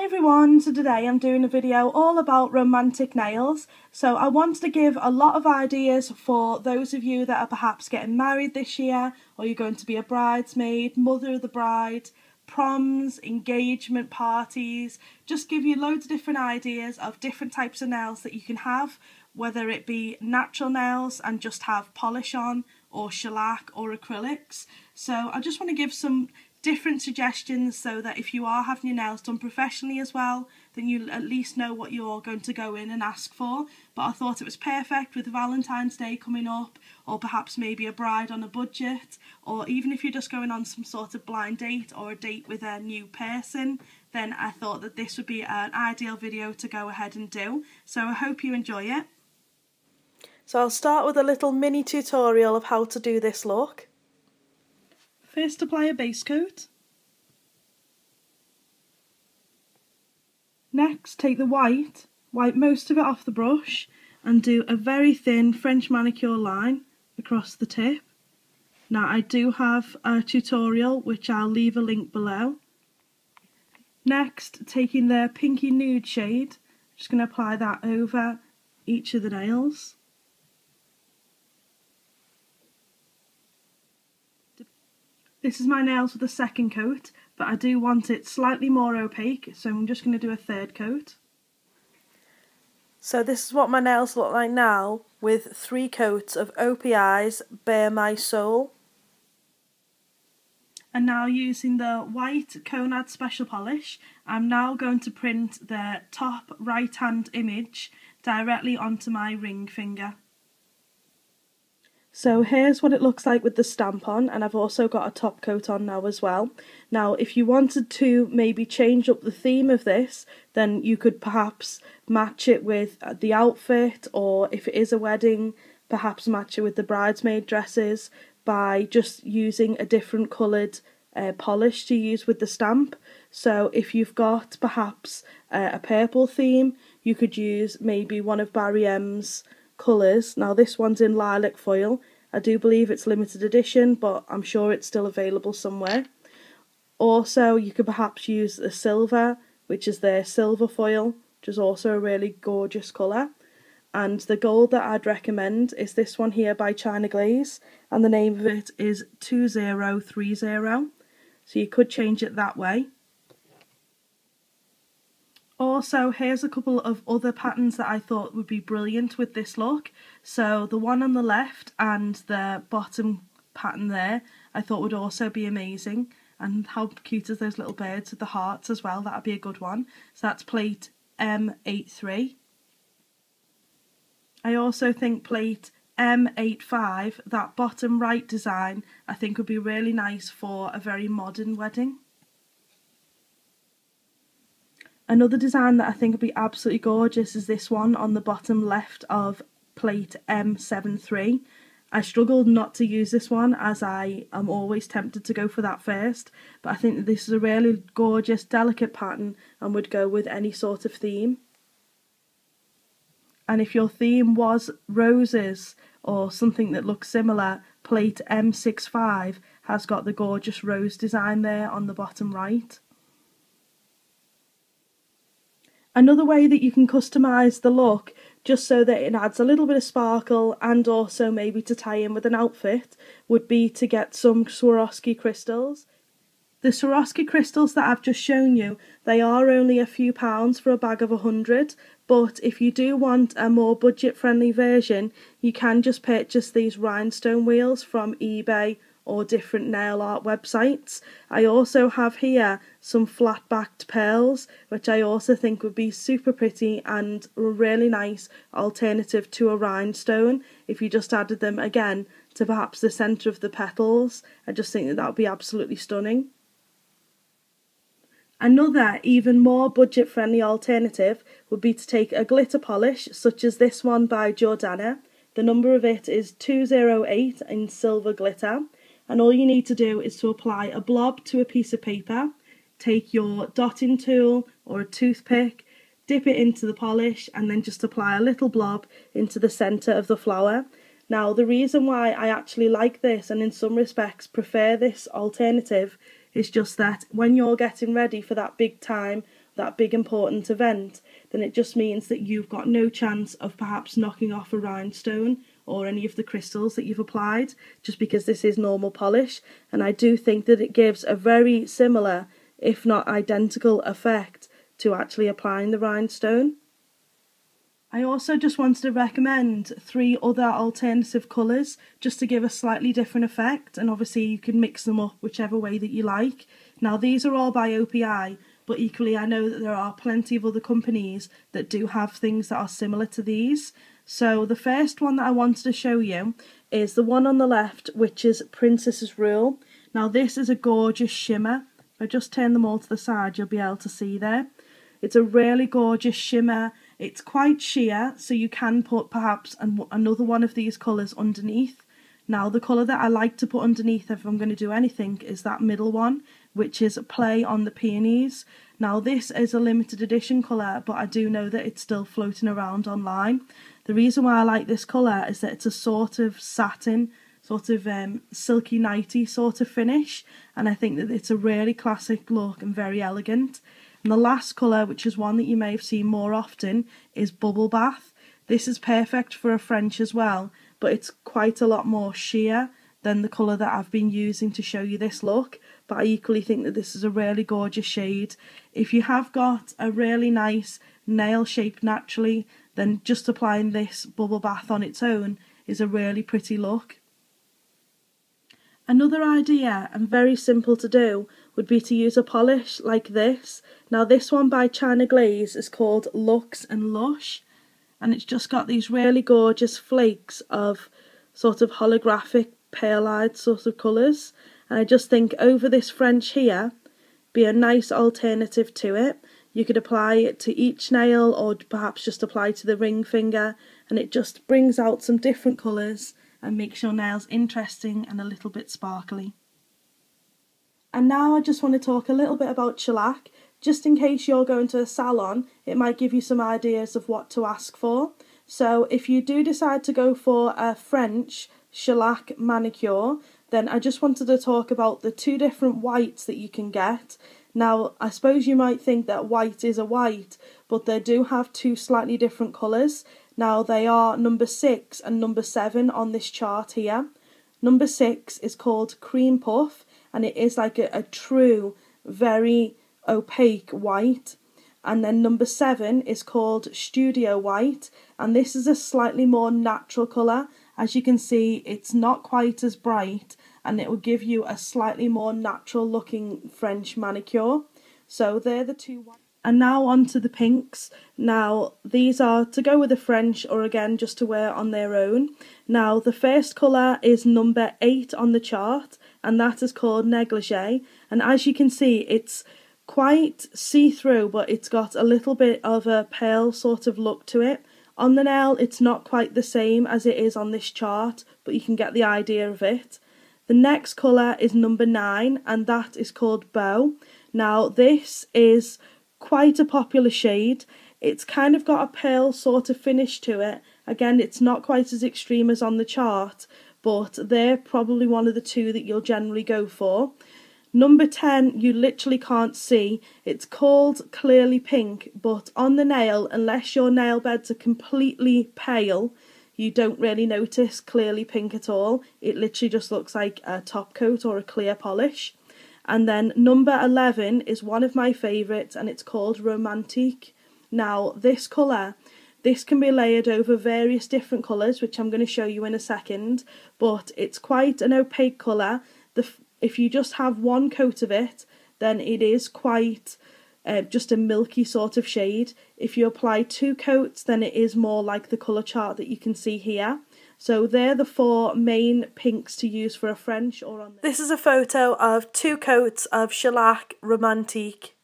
Hi everyone, so today I'm doing a video all about romantic nails. So I wanted to give a lot of ideas for those of you that are perhaps getting married this year, or you're going to be a bridesmaid, mother of the bride, proms, engagement parties. Just give you loads of different ideas of different types of nails that you can have, whether it be natural nails and just have polish on, or shellac or acrylics. So I just want to give some different suggestions so that if you are having your nails done professionally as well, then you at least know what you're going to go in and ask for. But I thought it was perfect with Valentine's Day coming up, or perhaps maybe a bride on a budget, or even if you're just going on some sort of blind date or a date with a new person, then I thought that this would be an ideal video to go ahead and do. So I hope you enjoy it. So I'll start with a little mini tutorial of how to do this look. First, apply a base coat. Next, take the white, wipe most of it off the brush and do a very thin French manicure line across the tip. Now I do have a tutorial which I'll leave a link below. Next, taking the pinky nude shade, just going to apply that over each of the nails. This is my nails with the second coat, but I do want it slightly more opaque, so I'm just going to do a third coat. So this is what my nails look like now, with 3 coats of OPI's Bare My Soul. And now, using the white Conad Special Polish, I'm now going to print the top right hand image directly onto my ring finger. So here's what it looks like with the stamp on, and I've also got a top coat on now as well. Now if you wanted to maybe change up the theme of this, then you could perhaps match it with the outfit, or if it is a wedding, perhaps match it with the bridesmaid dresses by just using a different coloured polish to use with the stamp. So if you've got perhaps a purple theme, you could use maybe one of Barry M's colours. Now this one's in lilac foil. I do believe it's limited edition, but I'm sure it's still available somewhere. Also, you could perhaps use the silver, which is their silver foil, which is also a really gorgeous colour. And the gold that I'd recommend is this one here by China Glaze, and the name of it is 2030. So you could change it that way. Also, here's a couple of other patterns that I thought would be brilliant with this look. So the one on the left and the bottom pattern there, I thought would also be amazing. And how cute is those little birds with the hearts as well? That would be a good one. So that's plate M83. I also think plate M85, that bottom right design, I think would be really nice for a very modern wedding. Another design that I think would be absolutely gorgeous is this one on the bottom left of plate M73. I struggled not to use this one, as I am always tempted to go for that first, but I think that this is a really gorgeous, delicate pattern and would go with any sort of theme. And if your theme was roses or something that looks similar, plate M65 has got the gorgeous rose design there on the bottom right. Another way that you can customise the look, just so that it adds a little bit of sparkle and also maybe to tie in with an outfit, would be to get some Swarovski crystals. The Swarovski crystals that I've just shown you, they are only a few pounds for a bag of 100, but if you do want a more budget-friendly version, you can just purchase these rhinestone wheels from eBay or different nail art websites. I also have here some flat-backed pearls, which I also think would be super pretty and a really nice alternative to a rhinestone if you just added them again to perhaps the centre of the petals. I just think that that would be absolutely stunning. Another even more budget-friendly alternative would be to take a glitter polish such as this one by Jordana. The number of it is 208 in silver glitter. And all you need to do is to apply a blob to a piece of paper, take your dotting tool or a toothpick, dip it into the polish, and then just apply a little blob into the centre of the flower. Now, the reason why I actually like this, and in some respects prefer this alternative, is just that when you're getting ready for that big time that big important event, then it just means that you've got no chance of perhaps knocking off a rhinestone or any of the crystals that you've applied, just because this is normal polish. And I do think that it gives a very similar, if not identical, effect to actually applying the rhinestone. I also just wanted to recommend 3 other alternative colours just to give a slightly different effect, and obviously you can mix them up whichever way that you like. Now these are all by OPI, but equally I know that there are plenty of other companies that do have things that are similar to these. So the first one that I wanted to show you is the one on the left, which is Princess's Rule. Now this is a gorgeous shimmer. If I just turn them all to the side, you'll be able to see there. It's a really gorgeous shimmer. It's quite sheer, so you can put perhaps another one of these colours underneath. Now the colour that I like to put underneath if I'm going to do anything is that middle one, which is Play on the Peonies. Now this is a limited edition colour, but I do know that it's still floating around online. The reason why I like this colour is that it's a sort of satin, sort of silky nighty sort of finish, and I think that it's a really classic look and very elegant. And the last colour, which is one that you may have seen more often, is Bubble Bath. This is perfect for a French as well, but it's quite a lot more sheer than the colour that I've been using to show you this look. But I equally think that this is a really gorgeous shade. If you have got a really nice nail shape naturally, then just applying this Bubble Bath on its own is a really pretty look. Another idea, and very simple to do, would be to use a polish like this. Now this one by China Glaze is called Luxe and Lush, and it's just got these really gorgeous flakes of sort of holographic pearlite sort of colours, and I just think over this French here be a nice alternative to it. You could apply it to each nail or perhaps just apply to the ring finger, and it just brings out some different colours and makes your nails interesting and a little bit sparkly. And now I just want to talk a little bit about shellac. Just in case you're going to a salon, it might give you some ideas of what to ask for. So if you do decide to go for a French shellac manicure, then I just wanted to talk about the 2 different whites that you can get. Now I suppose you might think that white is a white, but they do have 2 slightly different colours. Now they are number 6 and number 7 on this chart here. Number 6 is called Cream Puff, and it is like a true, very opaque white. And then number 7 is called Studio White, and this is a slightly more natural colour. As you can see, it's not quite as bright, and it will give you a slightly more natural looking French manicure. So they're the 2 whites. And now on to the pinks. Now these are to go with the French, or again just to wear on their own. Now the first colour is number 8 on the chart, and that is called Negligee. And as you can see, it's quite see-through, but it's got a little bit of a pale sort of look to it. On the nail it's not quite the same as it is on this chart, but you can get the idea of it. The next colour is number 9, and that is called Beau. Now this is quite a popular shade. It's kind of got a pale sort of finish to it. Again, it's not quite as extreme as on the chart, but they're probably one of the 2 that you'll generally go for. Number 10 you literally can't see. It's called Clearly Pink, but on the nail, unless your nail beds are completely pale, you don't really notice clearly pink at all. It literally just looks like a top coat or a clear polish. And then number 11 is one of my favourites, and it's called Romantique. Now this colour, this can be layered over various different colours, which I'm going to show you in a second, but it's quite an opaque colour. If you just have one coat of it, then it is quite just a milky sort of shade. If you apply 2 coats, then it is more like the colour chart that you can see here. So they're the 4 main pinks to use for a French or on. This is a photo of 2 coats of Shellac Romantique.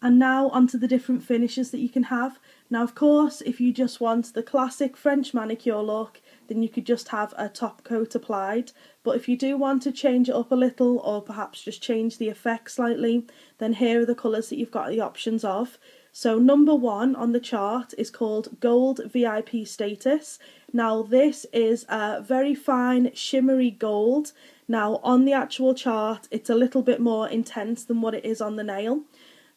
And now onto the different finishes that you can have. Now of course, if you just want the classic French manicure look, then you could just have a top coat applied. But if you do want to change it up a little, or perhaps just change the effect slightly, then here are the colours that you've got the options of. So number 1 on the chart is called Gold VIP Status. Now this is a very fine shimmery gold. Now on the actual chart it's a little bit more intense than what it is on the nail.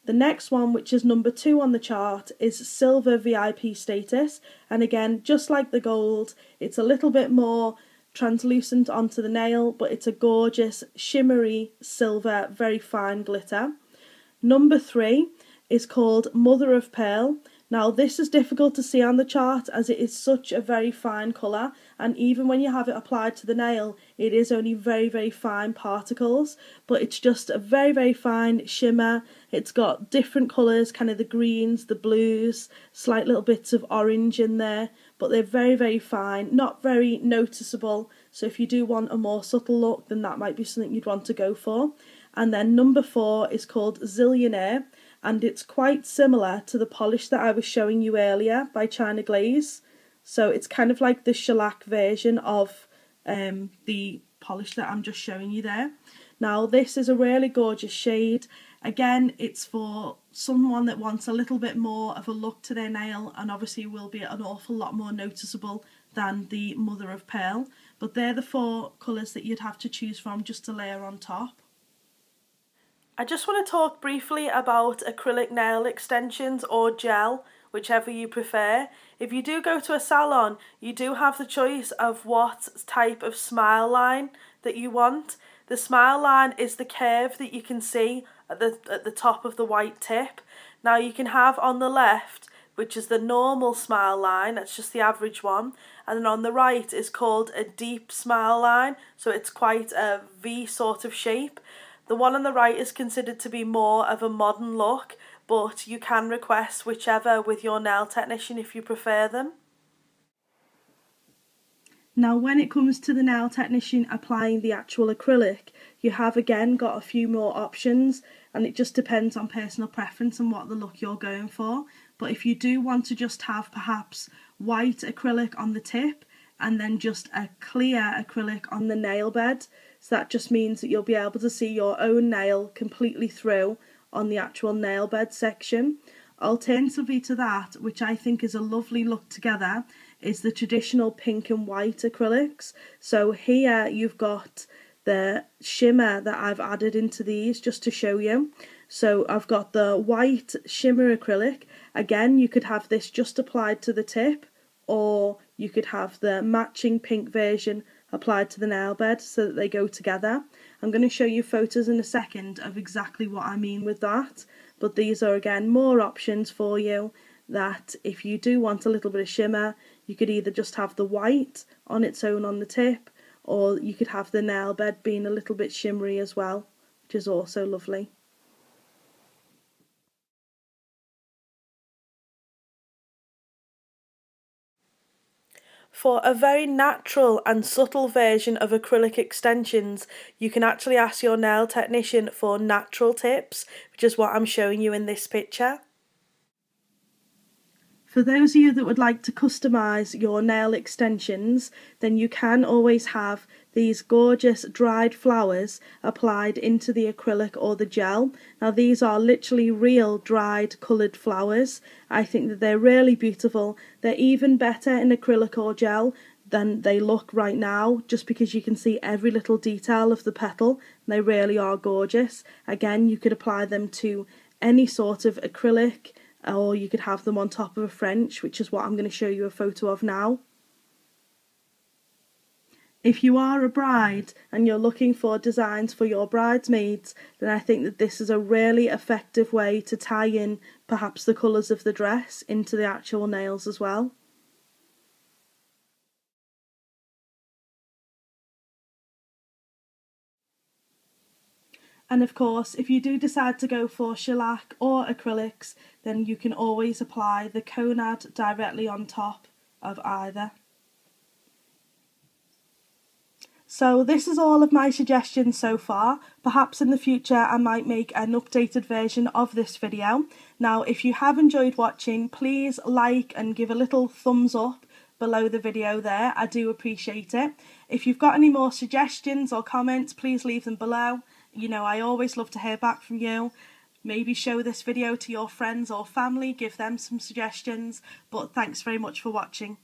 The next one, which is number 2 on the chart, is Silver VIP Status, and again, just like the gold, it's a little bit more translucent onto the nail, but it's a gorgeous shimmery silver, very fine glitter. Number 3 is called Mother of Pearl. Now this is difficult to see on the chart as it is such a very fine colour, and even when you have it applied to the nail it is only very fine particles, but it's just a very fine shimmer. It's got different colours, kind of the greens, the blues, slight little bits of orange in there, but they're very fine, not very noticeable, so if you do want a more subtle look then that might be something you'd want to go for. And then number 4 is called Zillionaire, and it's quite similar to the polish that I was showing you earlier by China Glaze. So it's kind of like the shellac version of the polish that I'm just showing you there. Now this is a really gorgeous shade. Again, it's for someone that wants a little bit more of a look to their nail, and obviously will be an awful lot more noticeable than the Mother of Pearl. But they're the 4 colours that you'd have to choose from just to layer on top. I just want to talk briefly about acrylic nail extensions or gel, whichever you prefer. If you do go to a salon, you do have the choice of what type of smile line that you want. The smile line is the curve that you can see at the top of the white tip. Now you can have on the left, which is the normal smile line, that's just the average one, and then on the right is called a deep smile line, so it's quite a V sort of shape. The one on the right is considered to be more of a modern look, but you can request whichever with your nail technician if you prefer them. Now when it comes to the nail technician applying the actual acrylic, you have again got a few more options, and it just depends on personal preference and what the look you're going for. But if you do want to just have perhaps white acrylic on the tip and then just a clear acrylic on the nail bed, so that just means that you'll be able to see your own nail completely through on the actual nail bed section. Alternatively to that, which I think is a lovely look together, is the traditional pink and white acrylics. So here you've got the shimmer that I've added into these just to show you. So I've got the white shimmer acrylic. Again, you could have this just applied to the tip, or you could have the matching pink version applied to the nail bed so that they go together. I'm going to show you photos in a second of exactly what I mean with that, but these are again more options for you, that if you do want a little bit of shimmer, you could either just have the white on its own on the tip, or you could have the nail bed being a little bit shimmery as well, which is also lovely. For a very natural and subtle version of acrylic extensions, you can actually ask your nail technician for natural tips, which is what I'm showing you in this picture. For those of you that would like to customise your nail extensions, then you can always have these gorgeous dried flowers applied into the acrylic or the gel. Now these are literally real dried coloured flowers. I think that they're really beautiful. They're even better in acrylic or gel than they look right now, just because you can see every little detail of the petal. They really are gorgeous. Again, you could apply them to any sort of acrylic, or you could have them on top of a French, which is what I'm going to show you a photo of now. If you are a bride and you're looking for designs for your bridesmaids, then I think that this is a really effective way to tie in perhaps the colours of the dress into the actual nails as well. And of course, if you do decide to go for shellac or acrylics, then you can always apply the conad directly on top of either. So this is all of my suggestions so far. Perhaps in the future I might make an updated version of this video. Now if you have enjoyed watching, please like and give a little thumbs up below the video there. I do appreciate it. If you've got any more suggestions or comments, please leave them below. You know, I always love to hear back from you. maybe show this video to your friends or family, give them some suggestions. But thanks very much for watching.